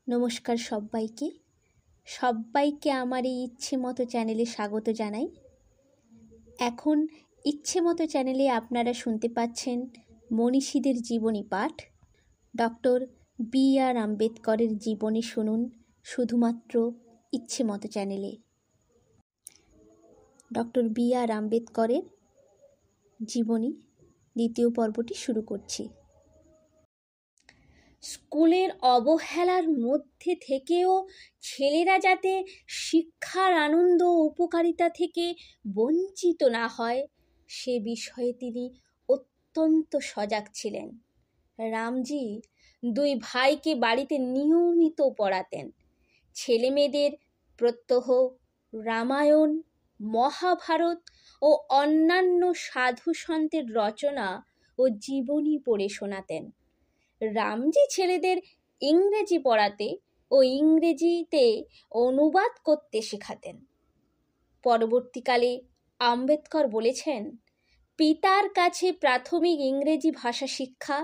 নমস্কার সবাইকে আমার এই ইচ্ছে মতো চ্যানেলে স্বাগত জানাই। এখন ইচ্ছে মতো চ্যানেলে আপনারা শুনতে পাচ্ছেন মনীষীদের জীবনী পাঠ। Doctor B.R.. আম্বেদকরের জীবনী শুনুন শুধুমাত্র ইচ্ছে মতো চ্যানেলে। Doctor B.R.. আম্বেদকরের জীবনী দ্বিতীয় পর্বটি শুরু করছি। স্কুলের অবহেলার মধ্যে থেকেও ছেলেরা যাতে শিক্ষার আনন্দ ও উপকারিতা থেকে বঞ্চিত না হয় সে বিষয়ে তিনি অত্যন্ত সজাগ ছিলেন। রামজি দুই ভাইকে বাড়িতে নিয়মিত পড়াতেন। ছেলেমেয়েদের প্রত্যহ রামায়ণ, মহাভারত ও অন্যান্য সাধু সন্তের রচনা ও জীবনী পড়ে শোনাতেন। রামজি ছেলেদের ইংরেজি পড়াতে ও ইংরেজিতে অনুবাদ করতে শেখাতেন। পরবর্তীকালে আম্বেদকর বলেছেন, পিতার কাছে প্রাথমিক ইংরেজি ভাষা শিক্ষা,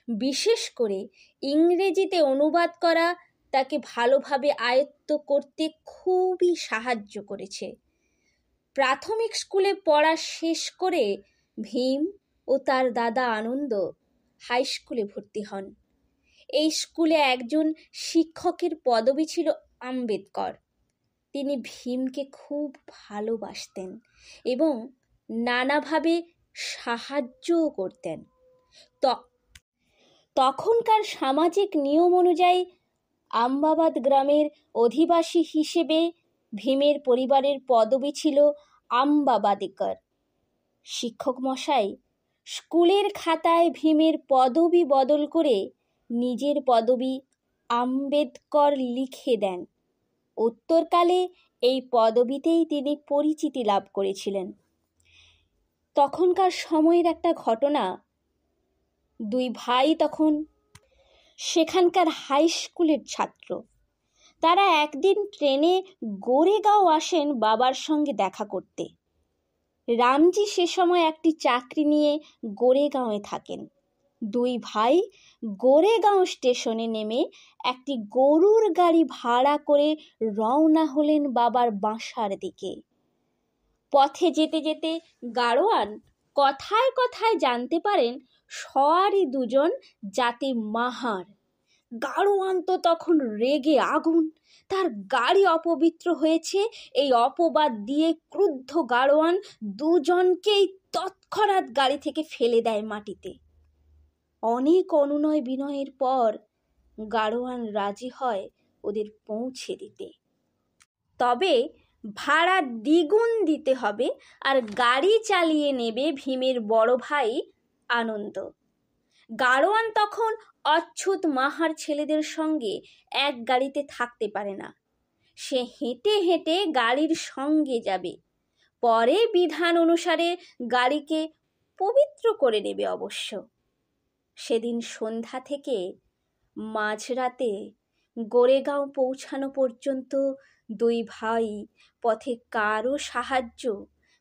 বিশেষ করে ইংরেজিতে অনুবাদ করা, তাকে ভালোভাবে আয়ত্ত করতে খুবই সাহায্য করেছে। প্রাথমিক স্কুলে পড়া শেষ করে ভীম ও তার দাদা আনন্দ হাই স্কুলে ভর্তি হন। এই স্কুলে একজন শিক্ষকের পদবি ছিল আম্বেদকর। তিনি ভীমকে খুব ভালোবাসতেন এবং নানাভাবে সাহায্যও করতেন। তখনকার সামাজিক নিয়ম অনুযায়ী আম্বাবাদ গ্রামের অধিবাসী হিসেবে ভীমের পরিবারের পদবি ছিল আম্বাবাদিকর। শিক্ষক মশাই স্কুলের খাতায় ভীমের পদবি বদল করে নিজের পদবি আম্বেদকর লিখে দেন। উত্তরকালে এই পদবিতেই তিনি পরিচিতি লাভ করেছিলেন। তখনকার সময়ের একটা ঘটনা, দুই ভাই তখন সেখানকার হাই স্কুলের ছাত্র। তারা একদিন ট্রেনে গোরেগাঁও আসেন বাবার সঙ্গে দেখা করতে। রামজি সে সময় একটি চাকরি নিয়ে গোরেগাঁওয়ে থাকেন। দুই ভাই গোরেগাঁও স্টেশনে নেমে একটি গরুর গাড়ি ভাড়া করে রওনা হলেন বাবার বাসার দিকে। পথে যেতে যেতে গাড়োয়ান কথায় কথায় জানতে পারেন সওয়ারি দুজন জাতি মাহার। গাড়োয়ান তো তখন রেগে আগুন। তার গাড়ি অপবিত্র হয়েছে এই অপবাদ দিয়ে ক্রুদ্ধ গাড়োয়ান দুজনকেই তৎক্ষণাৎ গাড়ি থেকে ফেলে দেয় মাটিতে। অনেক অনুনয় বিনয়ের পর গাড়োয়ান রাজি হয় ওদের পৌঁছে দিতে, তবে ভাড়া দ্বিগুণ দিতে হবে আর গাড়ি চালিয়ে নেবে ভীমের বড় ভাই আনন্দ। গাড়োয়ান তখন অচ্যুত মাহার ছেলেদের সঙ্গে এক গাড়িতে থাকতে পারে না। সে হেঁটে হেঁটে গাড়ির সঙ্গে যাবে। পরে বিধান অনুসারে গাড়িকে পবিত্র করে নেবে অবশ্য। সেদিন সন্ধ্যা থেকে মাঝরাতে গোরেগাঁও পৌঁছানো পর্যন্ত দুই ভাই পথে কারো সাহায্য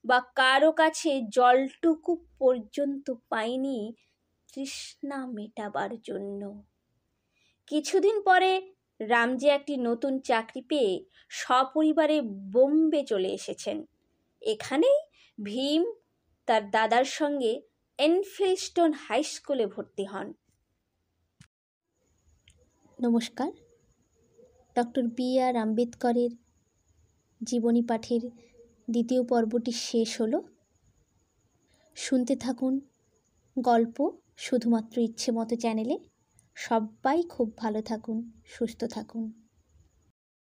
বা কারো কাছে জলটুকু পর্যন্ত পায়নি তৃষ্ণা মেটাবার জন্য। কিছুদিন পরে রামজি একটি নতুন চাকরি পেয়ে সপরিবারে বোম্বে চলে এসেছেন। এখানেই ভীম তার দাদার সঙ্গে এনফিল্ডস্টোন হাই স্কুলে ভর্তি হন। নমস্কার, ডক্টর বি.আর. আম্বেদকরের জীবনী পাঠের দ্বিতীয় পর্বটি শেষ হলো। শুনতে থাকুন গল্প শুধুমাত্র ইচ্ছে মতো চ্যানেলে। সবাই খুব ভালো থাকুন, সুস্থ থাকুন।